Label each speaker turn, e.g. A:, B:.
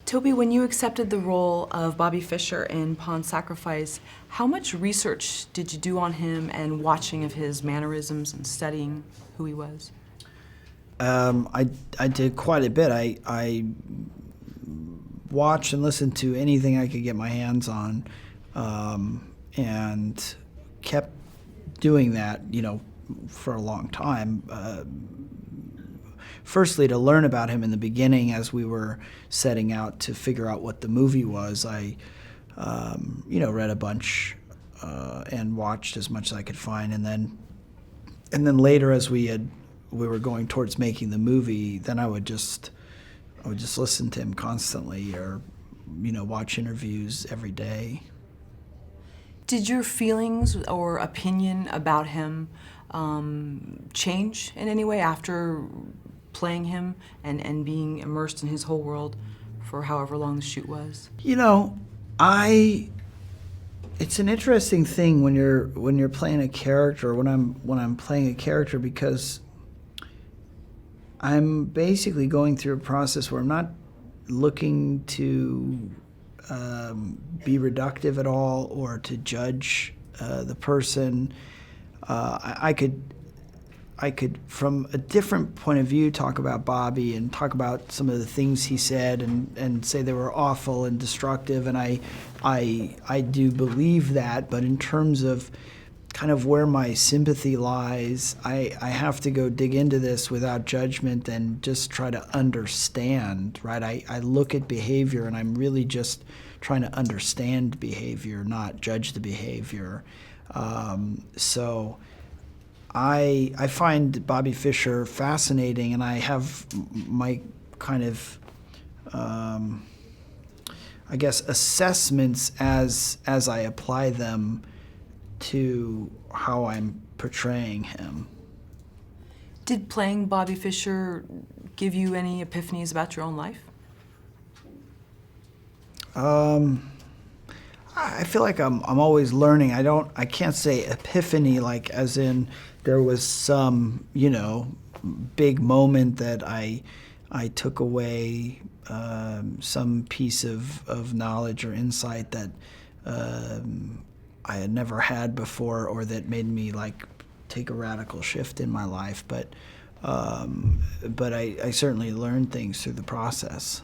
A: Toby, when you accepted the role of Bobby Fischer in Pawn Sacrifice, how much research did you do on him and watching of his mannerisms and studying who he was?
B: I did quite a bit. I watched and listened to anything I could get my hands on, and kept doing that, for a long time. Firstly, to learn about him in the beginning as we were setting out to figure out what the movie was, I, read a bunch and watched as much as I could find, and then later, as we were going towards making the movie, then I would just listen to him constantly, or watch interviews every day.
A: Did your feelings or opinion about him change in any way after playing him and being immersed in his whole world for however long the shoot was?
B: It's an interesting thing when you're playing a character, when I'm playing a character, because I'm basically going through a process where I'm not looking to be reductive at all or to judge the person. I could, from a different point of view, talk about Bobby and talk about some of the things he said and say they were awful and destructive, and I do believe that, but in terms of kind of where my sympathy lies, I have to go dig into this without judgment and just try to understand, right? I look at behavior and I'm really just trying to understand behavior, not judge the behavior. So I find Bobby Fischer fascinating, and I have my kind of, I guess, assessments as I apply them to how I'm portraying him.
A: Did playing Bobby Fischer give you any epiphanies about your own life?
B: I feel like I'm always learning. I can't say epiphany like as in there was some, big moment that I took away some piece of knowledge or insight that I had never had before, or that made me take a radical shift in my life. But I certainly learned things through the process.